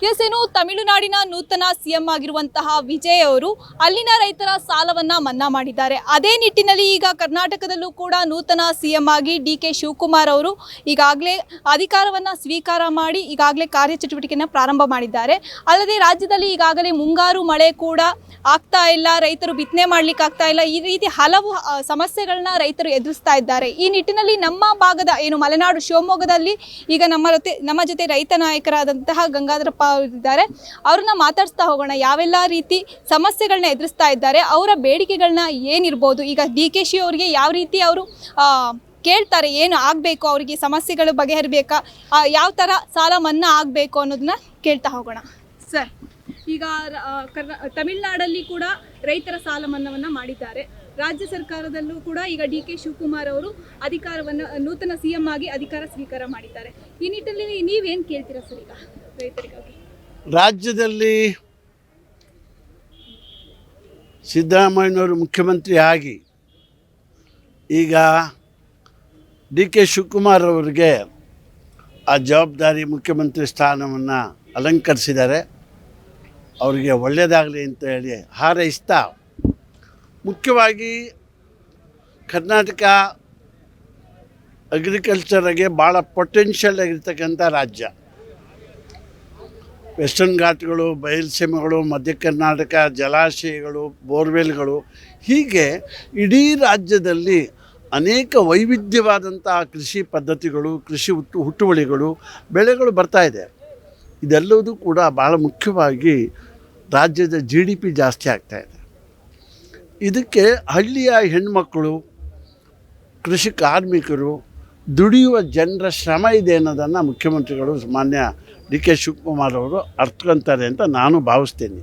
S ಏನು ತಮಿಳುನಾಡಿನ ನೂತನ ಸಿಎಂ ಆಗಿರುವಂತಹ ವಿಜಯ್ ಅವರು ಅಲ್ಲಿನ ರೈತರ ಸಾಲವನ್ನ ಮನ್ನಾ ಮಾಡಿದ್ದಾರೆ. ಅದೇ ನಿಟ್ಟಿನಲ್ಲಿ ಈಗ ಕರ್ನಾಟಕದಲ್ಲೂ ಕೂಡ ನೂತನ ಸಿಎಂ ಆಗಿ ಡಿ.ಕೆ. ಶಿವಕುಮಾರ್ ಅವರು ಈಗಾಗಲೇ ಅಧಿಕಾರವನ್ನ ಸ್ವೀಕಾರ ಮಾಡಿ ಈಗಾಗಲೇ ಕಾರ್ಯಚಟುವಟಿಕೆಯನ್ನು ಪ್ರಾರಂಭ ಮಾಡಿದ್ದಾರೆ. ಅಲ್ಲದೆ ರಾಜ್ಯದಲ್ಲಿ ಈಗಾಗಲೇ ಮುಂಗಾರು ಮಳೆ ಕೂಡ ಆಗ್ತಾ ಇಲ್ಲ, ರೈತರು ಬಿತ್ತನೆ ಮಾಡ್ಲಿಕ್ಕೆ ಆಗ್ತಾ ಇಲ್ಲ, ಈ ರೀತಿ ಹಲವು ಸಮಸ್ಯೆಗಳನ್ನ ರೈತರು ಎದುರಿಸ್ತಾ ಇದ್ದಾರೆ. ಈ ನಿಟ್ಟಿನಲ್ಲಿ ನಮ್ಮ ಭಾಗದ ಏನು ಮಲೆನಾಡು ಶಿವಮೊಗ್ಗದಲ್ಲಿ ಈಗ ನಮ್ಮ ಜೊತೆ ರೈತ ನಾಯಕರಾದಂತಹ ಗಂಗಾಧರಪ್ಪ ಅವರಿದ್ದಾರೆ. ಅವ್ರನ್ನ ಮಾತಾಡ್ಸ್ತಾ ಹೋಗೋಣ. ಯಾವೆಲ್ಲ ರೀತಿ ಸಮಸ್ಯೆಗಳನ್ನ ಎದುರಿಸ್ತಾ ಇದ್ದಾರೆ, ಅವರ ಬೇಡಿಕೆಗಳನ್ನ ಏನಿರ್ಬೋದು, ಈಗ ಡಿ.ಕೆ.ಶಿ ಅವರಿಗೆ ಯಾವ ರೀತಿ ಅವರು ಕೇಳ್ತಾರೆ, ಏನು ಆಗಬೇಕು, ಅವರಿಗೆ ಸಮಸ್ಯೆಗಳು ಬಗೆಹರಿಬೇಕಾ, ಯಾವ ಥರ ಸಾಲ ಮನ್ನಾ ಆಗಬೇಕು ಅನ್ನೋದನ್ನ ಕೇಳ್ತಾ ಹೋಗೋಣ. ಸರ್, ಈಗ ತಮಿಳುನಾಡಲ್ಲಿ ಕೂಡ ರೈತರ ಸಾಲ ಮನ್ನಾವನ್ನು ಮಾಡಿದ್ದಾರೆ. ರಾಜ್ಯ ಸರ್ಕಾರದಲ್ಲೂ ಕೂಡ ಈಗ ಡಿ.ಕೆ. ಶಿವಕುಮಾರ್ ಅವರು ಅಧಿಕಾರವನ್ನು ನೂತನ ಸಿಎಂ ಆಗಿ ಅಧಿಕಾರ ಸ್ವೀಕಾರ ಮಾಡಿದ್ದಾರೆ. ಈ ನಿಟ್ಟಿನಲ್ಲಿ ನೀವೇನು ಕೇಳ್ತೀರಾ ಸರ್ ಈಗ ರೈತರಿಗಾಗಿ? ರಾಜ್ಯದಲ್ಲಿ ಸಿದ್ದರಾಮಯ್ಯನವರು ಮುಖ್ಯಮಂತ್ರಿ ಆಗಿ ಈಗ ಡಿ.ಕೆ. ಶಿವಕುಮಾರ್ ಅವರಿಗೆ ಆ ಜವಾಬ್ದಾರಿ ಮುಖ್ಯಮಂತ್ರಿ ಸ್ಥಾನವನ್ನು ಅಲಂಕರಿಸಿದ್ದಾರೆ. ಅವರಿಗೆ ಒಳ್ಳೆಯದಾಗಲಿ ಅಂತ ಹೇಳಿ ಹಾರೈಸ್ತಾ, ಮುಖ್ಯವಾಗಿ ಕರ್ನಾಟಕ ಅಗ್ರಿಕಲ್ಚರಿಗೆ ಭಾಳ ಪೊಟೆನ್ಷಿಯಲ್ ಆಗಿರ್ತಕ್ಕಂಥ ರಾಜ್ಯ. ವೆಸ್ಟರ್ನ್ ಘಾಟ್ಗಳು, ಬಯಲುಸೀಮೆಗಳು, ಮಧ್ಯ ಕರ್ನಾಟಕ, ಜಲಾಶಯಗಳು, ಬೋರ್ವೆಲ್ಗಳು, ಹೀಗೆ ಇಡೀ ರಾಜ್ಯದಲ್ಲಿ ಅನೇಕ ವೈವಿಧ್ಯವಾದಂಥ ಕೃಷಿ ಪದ್ಧತಿಗಳು, ಕೃಷಿ ಹುಟ್ಟುವಳಿಗಳು, ಬೆಳೆಗಳು ಬರ್ತಾಯಿದೆ. ಇದೆಲ್ಲವೂ ಕೂಡ ಭಾಳ ಮುಖ್ಯವಾಗಿ ರಾಜ್ಯದ GDP ಜಾಸ್ತಿ ಆಗ್ತಾಯಿದೆ. ಇದಕ್ಕೆ ಹಳ್ಳಿಯ ಹೆಣ್ಮಕ್ಕಳು, ಕೃಷಿ ಕಾರ್ಮಿಕರು, ದುಡಿಯುವ ಜನರ ಶ್ರಮ ಇದೆ ಅನ್ನೋದನ್ನು ಮುಖ್ಯಮಂತ್ರಿಗಳು ಮಾನ್ಯ ಡಿ.ಕೆ. ಶಿವಕುಮಾರ್ ಅವರು ಅರ್ಥಕೊಂತಾರೆ ಅಂತ ನಾನು ಭಾವಿಸ್ತೀನಿ.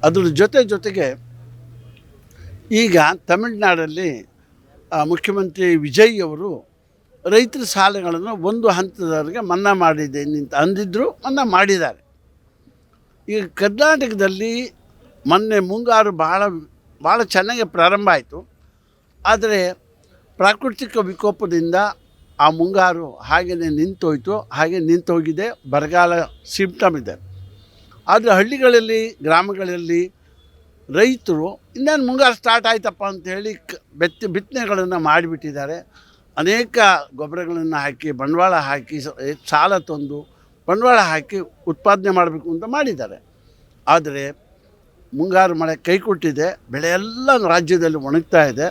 ಅದ್ರ ಜೊತೆಗೆ ಈಗ ತಮಿಳುನಾಡಲ್ಲಿ ಮುಖ್ಯಮಂತ್ರಿ ವಿಜಯ್ ಅವರು ರೈತರ ಸಾಲಗಳನ್ನು ಒಂದು ಹಂತದವರೆಗೆ ಮನ್ನಾ ಮಾಡಿದ್ದೇನೆ ಅಂತ ಅಂದಿದ್ದರು, ಮನ್ನಾ ಮಾಡಿದ್ದಾರೆ. ಈಗ ಕರ್ನಾಟಕದಲ್ಲಿ ಮೊನ್ನೆ ಮುಂಗಾರು ಭಾಳ ಚೆನ್ನಾಗಿ ಪ್ರಾರಂಭ ಆಯಿತು. ಆದರೆ ಪ್ರಾಕೃತಿಕ ವಿಕೋಪದಿಂದ ಆ ಮುಂಗಾರು ಹಾಗೆಯೇ ನಿಂತೋಯ್ತು, ಹಾಗೆ ನಿಂತೋಗಿದೆ. ಬರಗಾಲ ಸಿಂಪ್ಟಮ್ ಇದೆ. ಆದರೆ ಹಳ್ಳಿಗಳಲ್ಲಿ, ಗ್ರಾಮಗಳಲ್ಲಿ ರೈತರು ಇನ್ನೇನು ಮುಂಗಾರು ಸ್ಟಾರ್ಟ್ ಆಯ್ತಪ್ಪ ಅಂಥೇಳಿ ಬಿತ್ತನೆಗಳನ್ನು ಮಾಡಿಬಿಟ್ಟಿದ್ದಾರೆ. ಅನೇಕ ಗೊಬ್ಬರಗಳನ್ನು ಹಾಕಿ, ಬಂಡವಾಳ ಹಾಕಿ, ಸಾಲ ತಂದು ಬಂಡವಾಳ ಹಾಕಿ ಉತ್ಪಾದನೆ ಮಾಡಬೇಕು ಅಂತ ಮಾಡಿದ್ದಾರೆ. ಆದರೆ ಮುಂಗಾರು ಮಳೆ ಕೈ ಕೊಟ್ಟಿದೆ. ಬೆಳೆ ಎಲ್ಲ ರಾಜ್ಯದಲ್ಲಿ ಒಣಗ್ತಾ ಇದೆ.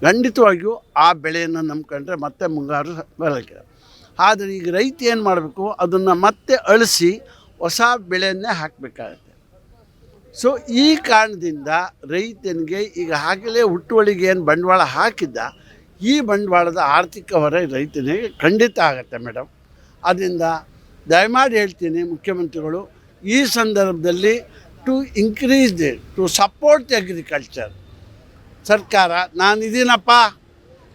ಖಂಡಿತವಾಗಿಯೂ ಆ ಬೆಳೆಯನ್ನು ನಂಬ್ಕೊಂಡ್ರೆ ಮತ್ತೆ ಮುಂಗಾರು ಬರಲಿಕ್ಕೆ. ಆದರೆ ಈಗ ರೈತ ಏನು ಮಾಡಬೇಕು, ಅದನ್ನು ಮತ್ತೆ ಅಳಿಸಿ ಹೊಸ ಬೆಳೆಯನ್ನೇ ಹಾಕಬೇಕಾಗತ್ತೆ. ಸೊ ಈ ಕಾರಣದಿಂದ ರೈತನಿಗೆ ಈಗ ಆಗಲೇ ಹುಟ್ಟುವಳಿಗೆ ಏನು ಬಂಡವಾಳ ಹಾಕಿದ್ದ, ಈ ಬಂಡವಾಳದ ಆರ್ಥಿಕ ಹೊರೆ ರೈತನಿಗೆ ಖಂಡಿತ ಆಗುತ್ತೆ ಮೇಡಮ್. ಅದರಿಂದ ದಯಮಾಡಿ ಹೇಳ್ತೀನಿ, ಮುಖ್ಯಮಂತ್ರಿಗಳು ಈ ಸಂದರ್ಭದಲ್ಲಿ ಟು ಸಪೋರ್ಟ್ ದಿ ಅಗ್ರಿಕಲ್ಚರ್, ಸರ್ಕಾರ ನಾನು ಇದೀನಪ್ಪ,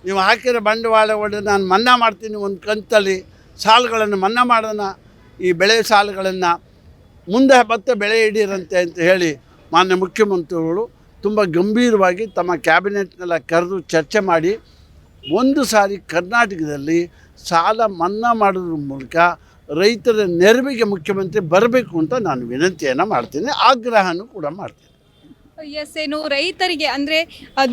ನೀವು ಹಾಕಿರೋ ಬಂಡವಾಳ ಒಳ್ಳೆ ನಾನು ಮನ್ನಾ ಮಾಡ್ತೀನಿ, ಒಂದು ಕಂತಲ್ಲಿ ಸಾಲಗಳನ್ನು ಮನ್ನಾ ಮಾಡೋಣ, ಈ ಬೆಳೆ ಸಾಲಗಳನ್ನು ಮುಂದೆ ಮತ್ತೆ ಬೆಳೆ ಹಿಡೀರಂತೆ ಅಂತ ಹೇಳಿ ಮಾನ್ಯ ಮುಖ್ಯಮಂತ್ರಿಗಳು ತುಂಬ ಗಂಭೀರವಾಗಿ ತಮ್ಮ ಕ್ಯಾಬಿನೆಟ್ನೆಲ್ಲ ಕರೆದು ಚರ್ಚೆ ಮಾಡಿ ಒಂದು ಸಾರಿ ಕರ್ನಾಟಕದಲ್ಲಿ ಸಾಲ ಮನ್ನಾ ಮಾಡೋದ್ರ ಮೂಲಕ ರೈತರ ನೆರವಿಗೆ ಮುಖ್ಯಮಂತ್ರಿ ಬರಬೇಕು ಅಂತ ನಾನು ವಿನಂತಿಯನ್ನು ಮಾಡ್ತೀನಿ, ಆಗ್ರಹನೂ ಕೂಡ ಮಾಡ್ತೀನಿ. ಎಸ್, ಏನು ರೈತರಿಗೆ ಅಂದರೆ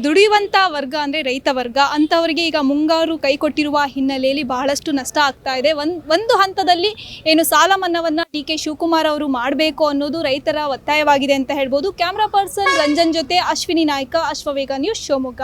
ದುಡಿಯುವಂಥ ವರ್ಗ ಅಂದರೆ ರೈತ ವರ್ಗ ಅಂಥವರಿಗೆ ಈಗ ಮುಂಗಾರು ಕೈ ಕೊಟ್ಟಿರುವ ಹಿನ್ನೆಲೆಯಲ್ಲಿ ಬಹಳಷ್ಟು ನಷ್ಟ ಆಗ್ತಾ ಇದೆ. ಒಂದು ಹಂತದಲ್ಲಿ ಏನು ಸಾಲ ಮನ್ನಾವನ್ನು ಡಿ.ಕೆ. ಶಿವಕುಮಾರ್ ಅವರು ಮಾಡಬೇಕು ಅನ್ನೋದು ರೈತರ ಒತ್ತಾಯವಾಗಿದೆ ಅಂತ ಹೇಳ್ಬೋದು. ಕ್ಯಾಮ್ರಾ ಪರ್ಸನ್ ರಂಜನ್ ಜೊತೆ ಅಶ್ವಿನಿ ನಾಯ್ಕ, ಅಶ್ವವೇಗ ನ್ಯೂಸ್, ಶಿವಮೊಗ್ಗ.